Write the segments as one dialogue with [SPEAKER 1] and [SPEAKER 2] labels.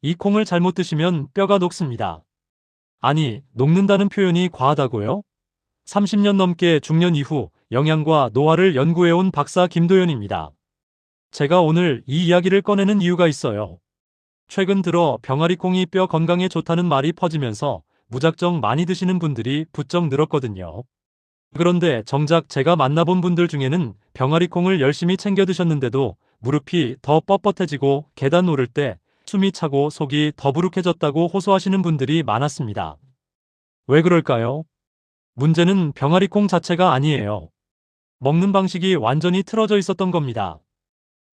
[SPEAKER 1] 이 콩을 잘못 드시면 뼈가 녹습니다. 아니, 녹는다는 표현이 과하다고요? 30년 넘게 중년 이후 영양과 노화를 연구해온 박사 김도연입니다. 제가 오늘 이 이야기를 꺼내는 이유가 있어요. 최근 들어 병아리콩이 뼈 건강에 좋다는 말이 퍼지면서 무작정 많이 드시는 분들이 부쩍 늘었거든요. 그런데 정작 제가 만나본 분들 중에는 병아리콩을 열심히 챙겨 드셨는데도 무릎이 더 뻣뻣해지고 계단 오를 때 숨이 차고 속이 더부룩해졌다고 호소하시는 분들이 많았습니다. 왜 그럴까요? 문제는 병아리콩 자체가 아니에요. 먹는 방식이 완전히 틀어져 있었던 겁니다.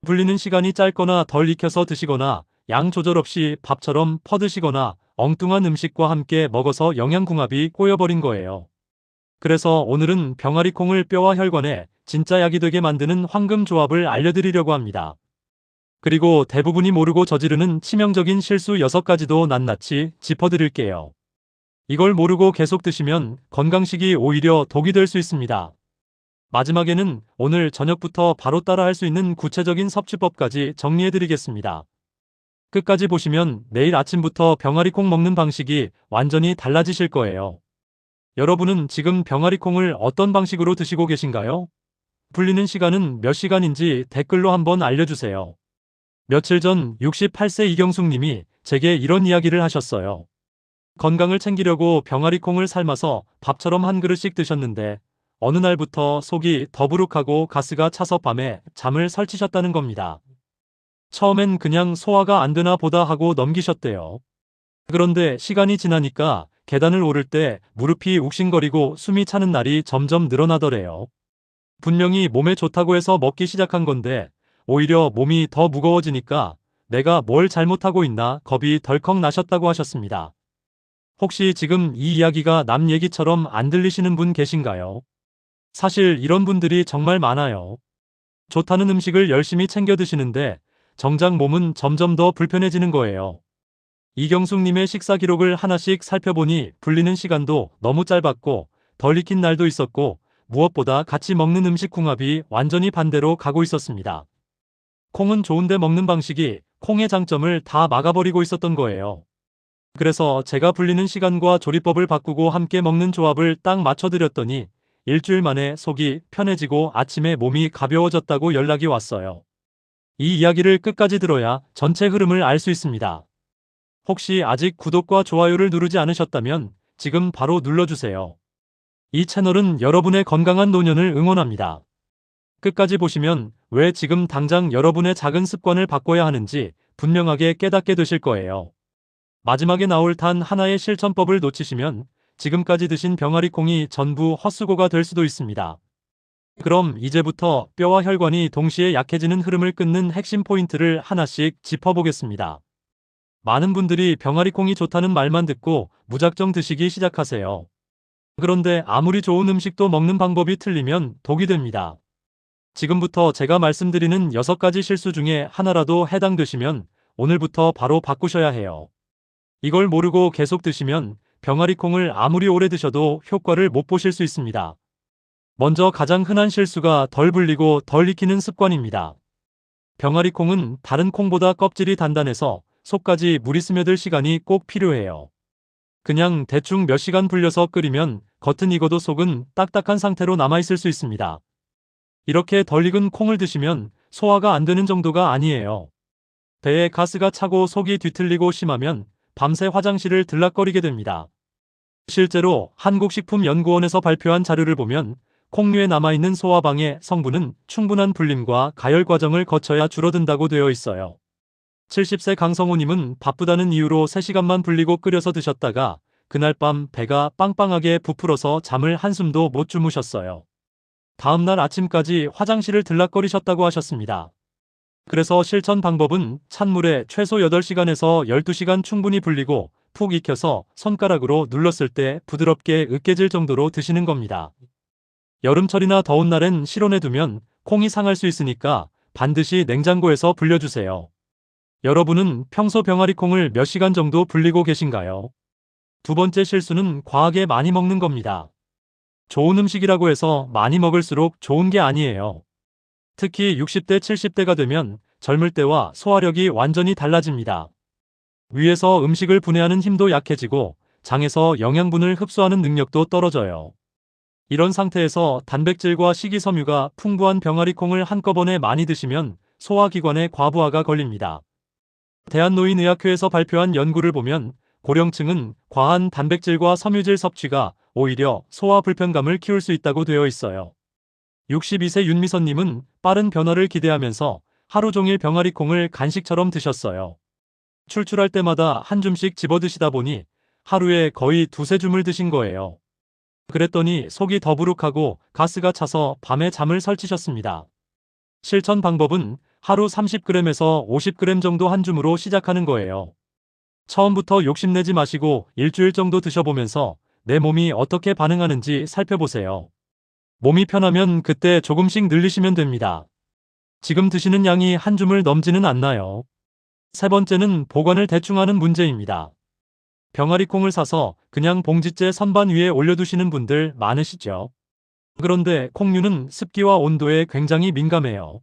[SPEAKER 1] 불리는 시간이 짧거나 덜 익혀서 드시거나 양 조절 없이 밥처럼 퍼드시거나 엉뚱한 음식과 함께 먹어서 영양궁합이 꼬여버린 거예요. 그래서 오늘은 병아리콩을 뼈와 혈관에 진짜 약이 되게 만드는 황금 조합을 알려드리려고 합니다. 그리고 대부분이 모르고 저지르는 치명적인 실수 6가지도 낱낱이 짚어드릴게요. 이걸 모르고 계속 드시면 건강식이 오히려 독이 될 수 있습니다. 마지막에는 오늘 저녁부터 바로 따라할 수 있는 구체적인 섭취법까지 정리해드리겠습니다. 끝까지 보시면 내일 아침부터 병아리콩 먹는 방식이 완전히 달라지실 거예요. 여러분은 지금 병아리콩을 어떤 방식으로 드시고 계신가요? 불리는 시간은 몇 시간인지 댓글로 한번 알려주세요. 며칠 전 68세 이경숙 님이 제게 이런 이야기를 하셨어요. 건강을 챙기려고 병아리콩을 삶아서 밥처럼 한 그릇씩 드셨는데 어느 날부터 속이 더부룩하고 가스가 차서 밤에 잠을 설치셨다는 겁니다. 처음엔 그냥 소화가 안 되나 보다 하고 넘기셨대요. 그런데 시간이 지나니까 계단을 오를 때 무릎이 욱신거리고 숨이 차는 날이 점점 늘어나더래요. 분명히 몸에 좋다고 해서 먹기 시작한 건데 오히려 몸이 더 무거워지니까 내가 뭘 잘못하고 있나 겁이 덜컥 나셨다고 하셨습니다. 혹시 지금 이 이야기가 남 얘기처럼 안 들리시는 분 계신가요? 사실 이런 분들이 정말 많아요. 좋다는 음식을 열심히 챙겨 드시는데 정작 몸은 점점 더 불편해지는 거예요. 이경숙님의 식사 기록을 하나씩 살펴보니 불리는 시간도 너무 짧았고 덜 익힌 날도 있었고 무엇보다 같이 먹는 음식 궁합이 완전히 반대로 가고 있었습니다. 콩은 좋은데 먹는 방식이 콩의 장점을 다 막아버리고 있었던 거예요. 그래서 제가 불리는 시간과 조리법을 바꾸고 함께 먹는 조합을 딱 맞춰드렸더니 일주일 만에 속이 편해지고 아침에 몸이 가벼워졌다고 연락이 왔어요. 이 이야기를 끝까지 들어야 전체 흐름을 알 수 있습니다. 혹시 아직 구독과 좋아요를 누르지 않으셨다면 지금 바로 눌러주세요. 이 채널은 여러분의 건강한 노년을 응원합니다. 끝까지 보시면 왜 지금 당장 여러분의 작은 습관을 바꿔야 하는지 분명하게 깨닫게 되실 거예요. 마지막에 나올 단 하나의 실천법을 놓치시면 지금까지 드신 병아리콩이 전부 헛수고가 될 수도 있습니다. 그럼 이제부터 뼈와 혈관이 동시에 약해지는 흐름을 끊는 핵심 포인트를 하나씩 짚어보겠습니다. 많은 분들이 병아리콩이 좋다는 말만 듣고 무작정 드시기 시작하세요. 그런데 아무리 좋은 음식도 먹는 방법이 틀리면 독이 됩니다. 지금부터 제가 말씀드리는 6가지 실수 중에 하나라도 해당되시면 오늘부터 바로 바꾸셔야 해요. 이걸 모르고 계속 드시면 병아리콩을 아무리 오래 드셔도 효과를 못 보실 수 있습니다. 먼저 가장 흔한 실수가 덜 불리고 덜 익히는 습관입니다. 병아리콩은 다른 콩보다 껍질이 단단해서 속까지 물이 스며들 시간이 꼭 필요해요. 그냥 대충 몇 시간 불려서 끓이면 겉은 익어도 속은 딱딱한 상태로 남아있을 수 있습니다. 이렇게 덜 익은 콩을 드시면 소화가 안 되는 정도가 아니에요. 배에 가스가 차고 속이 뒤틀리고 심하면 밤새 화장실을 들락거리게 됩니다. 실제로 한국식품연구원에서 발표한 자료를 보면 콩류에 남아있는 소화방해 성분은 충분한 불림과 가열 과정을 거쳐야 줄어든다고 되어 있어요. 70세 강성호님은 바쁘다는 이유로 3시간만 불리고 끓여서 드셨다가 그날 밤 배가 빵빵하게 부풀어서 잠을 한숨도 못 주무셨어요. 다음날 아침까지 화장실을 들락거리셨다고 하셨습니다. 그래서 실천 방법은 찬물에 최소 8시간에서 12시간 충분히 불리고 푹 익혀서 손가락으로 눌렀을 때 부드럽게 으깨질 정도로 드시는 겁니다. 여름철이나 더운 날엔 실온에 두면 콩이 상할 수 있으니까 반드시 냉장고에서 불려주세요. 여러분은 평소 병아리콩을 몇 시간 정도 불리고 계신가요? 두 번째 실수는 과하게 많이 먹는 겁니다. 좋은 음식이라고 해서 많이 먹을수록 좋은 게 아니에요. 특히 60대, 70대가 되면 젊을 때와 소화력이 완전히 달라집니다. 위에서 음식을 분해하는 힘도 약해지고 장에서 영양분을 흡수하는 능력도 떨어져요. 이런 상태에서 단백질과 식이섬유가 풍부한 병아리콩을 한꺼번에 많이 드시면 소화기관에 과부하가 걸립니다. 대한노인의학회에서 발표한 연구를 보면 고령층은 과한 단백질과 섬유질 섭취가 오히려 소화 불편감을 키울 수 있다고 되어 있어요. 62세 윤미선님은 빠른 변화를 기대하면서 하루 종일 병아리콩을 간식처럼 드셨어요. 출출할 때마다 한 줌씩 집어 드시다 보니 하루에 거의 두세 줌을 드신 거예요. 그랬더니 속이 더부룩하고 가스가 차서 밤에 잠을 설치셨습니다. 실천 방법은 하루 30g에서 50g 정도 한 줌으로 시작하는 거예요. 처음부터 욕심내지 마시고 일주일 정도 드셔보면서 내 몸이 어떻게 반응하는지 살펴보세요. 몸이 편하면 그때 조금씩 늘리시면 됩니다. 지금 드시는 양이 한 줌을 넘지는 않나요? 세 번째는 보관을 대충 하는 문제입니다. 병아리콩을 사서 그냥 봉지째 선반 위에 올려두시는 분들 많으시죠? 그런데 콩류는 습기와 온도에 굉장히 민감해요.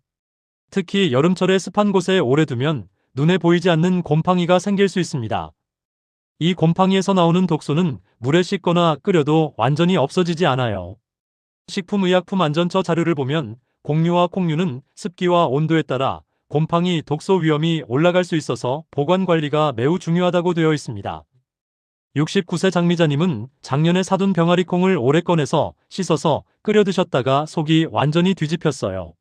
[SPEAKER 1] 특히 여름철에 습한 곳에 오래 두면 눈에 보이지 않는 곰팡이가 생길 수 있습니다. 이 곰팡이에서 나오는 독소는 물에 씻거나 끓여도 완전히 없어지지 않아요. 식품의약품안전처 자료를 보면 곡류와 콩류는 습기와 온도에 따라 곰팡이 독소 위험이 올라갈 수 있어서 보관 관리가 매우 중요하다고 되어 있습니다. 69세 장미자님은 작년에 사둔 병아리콩을 오래 꺼내서 씻어서 끓여 드셨다가 속이 완전히 뒤집혔어요.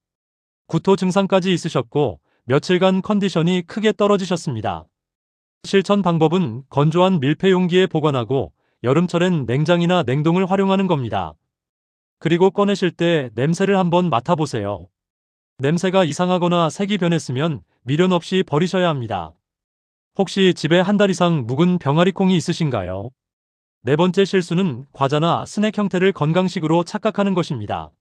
[SPEAKER 1] 구토 증상까지 있으셨고 며칠간 컨디션이 크게 떨어지셨습니다. 실천 방법은 건조한 밀폐 용기에 보관하고 여름철엔 냉장이나 냉동을 활용하는 겁니다. 그리고 꺼내실 때 냄새를 한번 맡아보세요. 냄새가 이상하거나 색이 변했으면 미련 없이 버리셔야 합니다. 혹시 집에 한 달 이상 묵은 병아리콩이 있으신가요? 네 번째 실수는 과자나 스낵 형태를 건강식으로 착각하는 것입니다.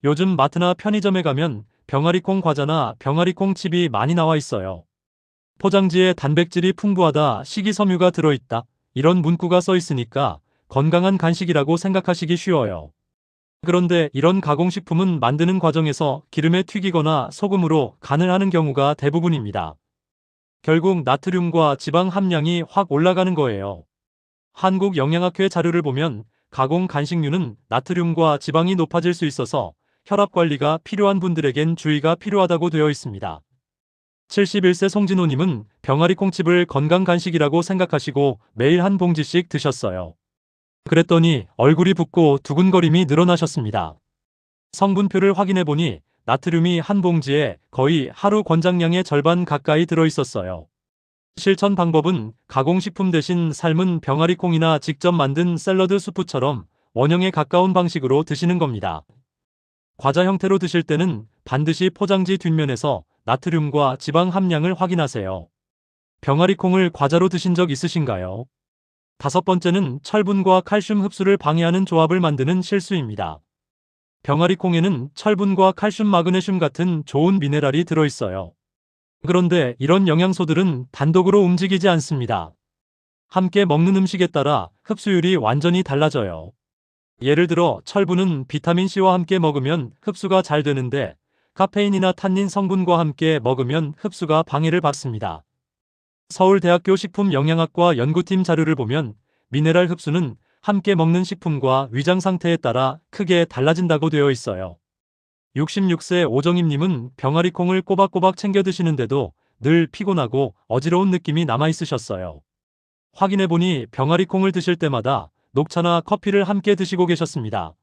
[SPEAKER 1] 요즘 마트나 편의점에 가면 병아리콩 과자나 병아리콩 칩이 많이 나와 있어요. 포장지에 단백질이 풍부하다, 식이섬유가 들어있다, 이런 문구가 써 있으니까 건강한 간식이라고 생각하시기 쉬워요. 그런데 이런 가공식품은 만드는 과정에서 기름에 튀기거나 소금으로 간을 하는 경우가 대부분입니다. 결국 나트륨과 지방 함량이 확 올라가는 거예요. 한국영양학회 자료를 보면 가공 간식류는 나트륨과 지방이 높아질 수 있어서 혈압 관리가 필요한 분들에겐 주의가 필요하다고 되어 있습니다. 71세 송진호님은 병아리콩칩을 건강 간식이라고 생각하시고 매일 한 봉지씩 드셨어요. 그랬더니 얼굴이 붓고 두근거림이 늘어나셨습니다. 성분표를 확인해보니 나트륨이 한 봉지에 거의 하루 권장량의 절반 가까이 들어있었어요. 실천 방법은 가공식품 대신 삶은 병아리콩이나 직접 만든 샐러드 수프처럼 원형에 가까운 방식으로 드시는 겁니다. 과자 형태로 드실 때는 반드시 포장지 뒷면에서 나트륨과 지방 함량을 확인하세요. 병아리콩을 과자로 드신 적 있으신가요? 다섯 번째는 철분과 칼슘 흡수를 방해하는 조합을 만드는 실수입니다. 병아리콩에는 철분과 칼슘, 마그네슘 같은 좋은 미네랄이 들어있어요. 그런데 이런 영양소들은 단독으로 움직이지 않습니다. 함께 먹는 음식에 따라 흡수율이 완전히 달라져요. 예를 들어 철분은 비타민C와 함께 먹으면 흡수가 잘 되는데 카페인이나 탄닌 성분과 함께 먹으면 흡수가 방해를 받습니다. 서울대학교 식품영양학과 연구팀 자료를 보면 미네랄 흡수는 함께 먹는 식품과 위장 상태에 따라 크게 달라진다고 되어 있어요. 66세 오정임님은 병아리콩을 꼬박꼬박 챙겨 드시는데도 늘 피곤하고 어지러운 느낌이 남아있으셨어요. 확인해보니 병아리콩을 드실 때마다 녹차나 커피를 함께 드시고 계셨습니다.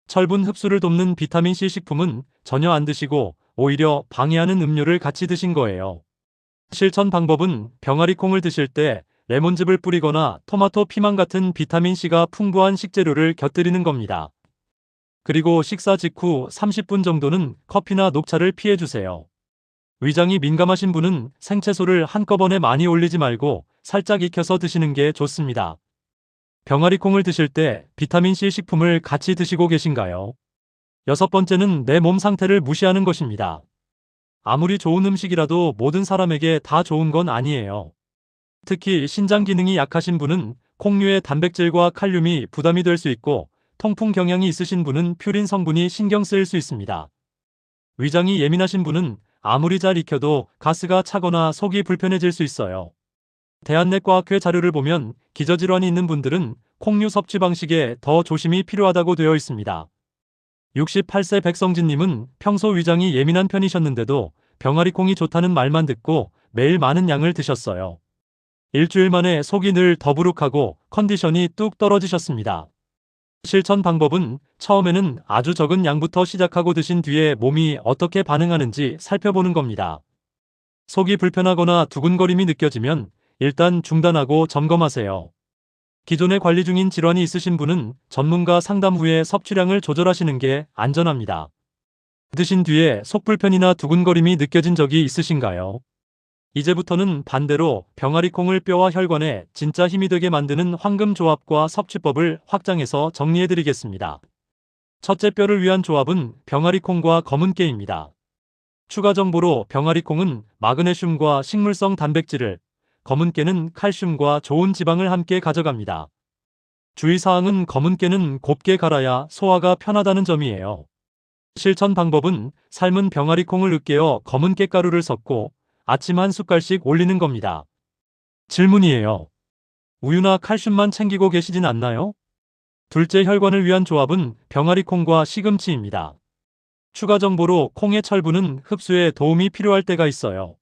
[SPEAKER 1] 철분 흡수를 돕는 비타민C 식품은 전혀 안 드시고 오히려 방해하는 음료를 같이 드신 거예요. 실천 방법은 병아리콩을 드실 때 레몬즙을 뿌리거나 토마토 피망 같은 비타민C가 풍부한 식재료를 곁들이는 겁니다. 그리고 식사 직후 30분 정도는 커피나 녹차를 피해주세요. 위장이 민감하신 분은 생채소를 한꺼번에 많이 올리지 말고 살짝 익혀서 드시는 게 좋습니다. 병아리콩을 드실 때 비타민C 식품을 같이 드시고 계신가요? 여섯 번째는 내 몸 상태를 무시하는 것입니다. 아무리 좋은 음식이라도 모든 사람에게 다 좋은 건 아니에요. 특히 신장 기능이 약하신 분은 콩류의 단백질과 칼륨이 부담이 될 수 있고 통풍 경향이 있으신 분은 퓨린 성분이 신경 쓰일 수 있습니다. 위장이 예민하신 분은 아무리 잘 익혀도 가스가 차거나 속이 불편해질 수 있어요. 대한내과학회 자료를 보면 기저질환이 있는 분들은 콩류 섭취 방식에 더 조심이 필요하다고 되어 있습니다. 68세 백성진님은 평소 위장이 예민한 편이셨는데도 병아리 콩이 좋다는 말만 듣고 매일 많은 양을 드셨어요. 일주일 만에 속이 늘 더부룩하고 컨디션이 뚝 떨어지셨습니다. 실천 방법은 처음에는 아주 적은 양부터 시작하고 드신 뒤에 몸이 어떻게 반응하는지 살펴보는 겁니다. 속이 불편하거나 두근거림이 느껴지면 일단 중단하고 점검하세요. 기존에 관리 중인 질환이 있으신 분은 전문가 상담 후에 섭취량을 조절하시는 게 안전합니다. 드신 뒤에 속 불편이나 두근거림이 느껴진 적이 있으신가요? 이제부터는 반대로 병아리 콩을 뼈와 혈관에 진짜 힘이 되게 만드는 황금 조합과 섭취법을 확장해서 정리해드리겠습니다. 첫째, 뼈를 위한 조합은 병아리 콩과 검은 깨입니다. 추가 정보로 병아리 콩은 마그네슘과 식물성 단백질을, 검은 깨는 칼슘과 좋은 지방을 함께 가져갑니다. 주의사항은 검은 깨는 곱게 갈아야 소화가 편하다는 점이에요. 실천 방법은 삶은 병아리 콩을 으깨어 검은 깨가루를 섞고 아침 한 숟갈씩 올리는 겁니다. 질문이에요. 우유나 칼슘만 챙기고 계시진 않나요? 둘째, 혈관을 위한 조합은 병아리 콩과 시금치입니다. 추가 정보로 콩의 철분은 흡수에 도움이 필요할 때가 있어요.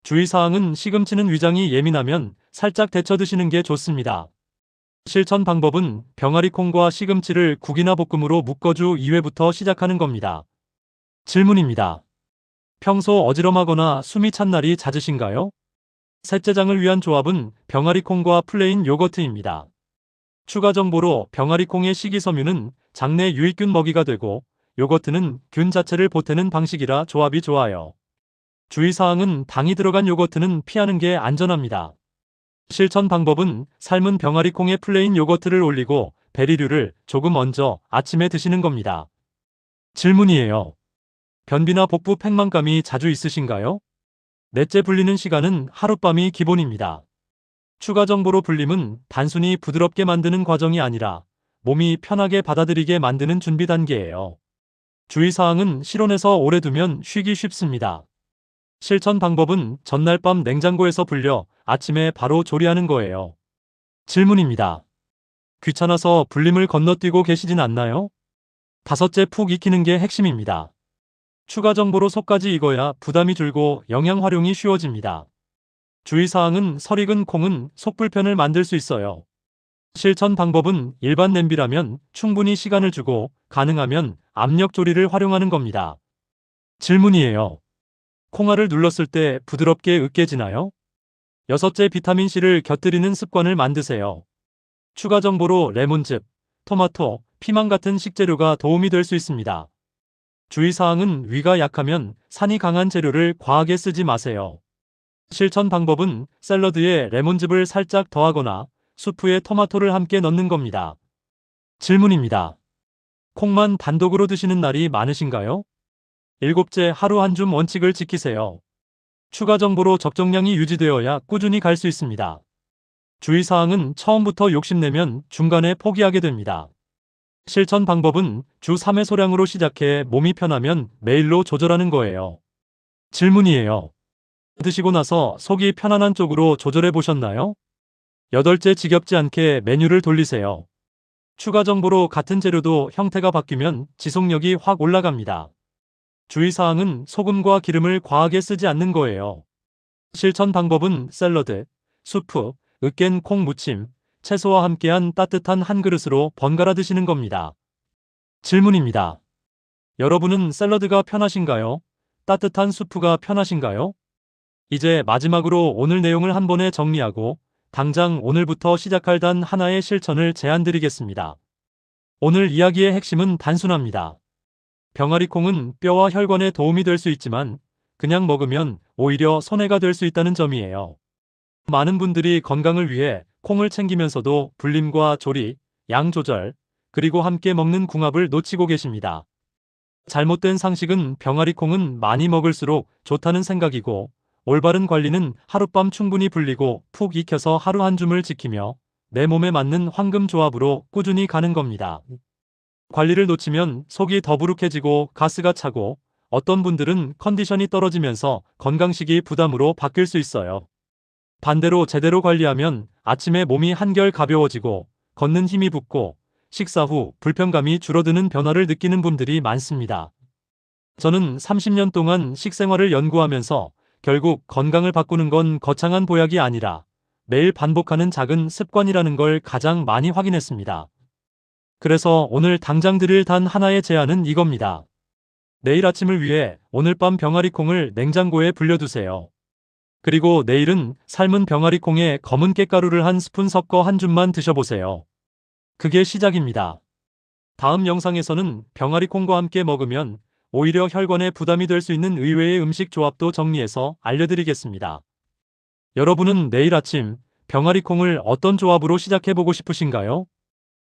[SPEAKER 1] 주의사항은 시금치는 위장이 예민하면 살짝 데쳐 드시는 게 좋습니다. 실천 방법은 병아리 콩과 시금치를 국이나 볶음으로 묶어주 2회부터 시작하는 겁니다. 질문입니다. 평소 어지럼하거나 숨이 찬 날이 잦으신가요? 셋째, 장을 위한 조합은 병아리 콩과 플레인 요거트입니다. 추가 정보로 병아리 콩의 식이섬유는 장내 유익균 먹이가 되고 요거트는 균 자체를 보태는 방식이라 조합이 좋아요. 주의사항은 당이 들어간 요거트는 피하는 게 안전합니다. 실천 방법은 삶은 병아리 콩에 플레인 요거트를 올리고 베리류를 조금 얹어 아침에 드시는 겁니다. 질문이에요. 변비나 복부 팽만감이 자주 있으신가요? 넷째, 불리는 시간은 하룻밤이 기본입니다. 추가 정보로 불림은 단순히 부드럽게 만드는 과정이 아니라 몸이 편하게 받아들이게 만드는 준비 단계예요. 주의사항은 실온에서 오래 두면 쉬기 쉽습니다. 실천 방법은 전날 밤 냉장고에서 불려 아침에 바로 조리하는 거예요. 질문입니다. 귀찮아서 불림을 건너뛰고 계시진 않나요? 다섯째, 푹 익히는 게 핵심입니다. 추가 정보로 속까지 익어야 부담이 줄고 영양 활용이 쉬워집니다. 주의사항은 설익은 콩은 속 불편을 만들 수 있어요. 실천 방법은 일반 냄비라면 충분히 시간을 주고 가능하면 압력 조리를 활용하는 겁니다. 질문이에요. 콩알을 눌렀을 때 부드럽게 으깨지나요? 여섯째, 비타민C를 곁들이는 습관을 만드세요. 추가 정보로 레몬즙, 토마토, 피망 같은 식재료가 도움이 될 수 있습니다. 주의사항은 위가 약하면 산이 강한 재료를 과하게 쓰지 마세요. 실천 방법은 샐러드에 레몬즙을 살짝 더하거나 수프에 토마토를 함께 넣는 겁니다. 질문입니다. 콩만 단독으로 드시는 날이 많으신가요? 일곱째, 하루 한 줌 원칙을 지키세요. 추가 정보로 적정량이 유지되어야 꾸준히 갈 수 있습니다. 주의사항은 처음부터 욕심내면 중간에 포기하게 됩니다. 실천 방법은 주 3회 소량으로 시작해 몸이 편하면 매일로 조절하는 거예요. 질문이에요. 드시고 나서 속이 편안한 쪽으로 조절해 보셨나요? 여덟째, 지겹지 않게 메뉴를 돌리세요. 추가 정보로 같은 재료도 형태가 바뀌면 지속력이 확 올라갑니다. 주의사항은 소금과 기름을 과하게 쓰지 않는 거예요. 실천 방법은 샐러드, 수프, 으깬 콩 무침, 채소와 함께한 따뜻한 한 그릇으로 번갈아 드시는 겁니다. 질문입니다. 여러분은 샐러드가 편하신가요? 따뜻한 수프가 편하신가요? 이제 마지막으로 오늘 내용을 한 번에 정리하고 당장 오늘부터 시작할 단 하나의 실천을 제안드리겠습니다. 오늘 이야기의 핵심은 단순합니다. 병아리 콩은 뼈와 혈관에 도움이 될 수 있지만 그냥 먹으면 오히려 손해가 될 수 있다는 점이에요. 많은 분들이 건강을 위해 콩을 챙기면서도 불림과 조리, 양 조절, 그리고 함께 먹는 궁합을 놓치고 계십니다. 잘못된 상식은 병아리 콩은 많이 먹을수록 좋다는 생각이고 올바른 관리는 하룻밤 충분히 불리고 푹 익혀서 하루 한 줌을 지키며 내 몸에 맞는 황금 조합으로 꾸준히 가는 겁니다. 관리를 놓치면 속이 더부룩해지고 가스가 차고 어떤 분들은 컨디션이 떨어지면서 건강식이 부담으로 바뀔 수 있어요. 반대로 제대로 관리하면 아침에 몸이 한결 가벼워지고 걷는 힘이 붙고 식사 후 불편감이 줄어드는 변화를 느끼는 분들이 많습니다. 저는 30년 동안 식생활을 연구하면서 결국 건강을 바꾸는 건 거창한 보약이 아니라 매일 반복하는 작은 습관이라는 걸 가장 많이 확인했습니다. 그래서 오늘 당장 드릴 단 하나의 제안은 이겁니다. 내일 아침을 위해 오늘 밤 병아리콩을 냉장고에 불려두세요. 그리고 내일은 삶은 병아리콩에 검은 깻가루를 한 스푼 섞어 한 줌만 드셔보세요. 그게 시작입니다. 다음 영상에서는 병아리콩과 함께 먹으면 오히려 혈관에 부담이 될 수 있는 의외의 음식 조합도 정리해서 알려드리겠습니다. 여러분은 내일 아침 병아리콩을 어떤 조합으로 시작해보고 싶으신가요?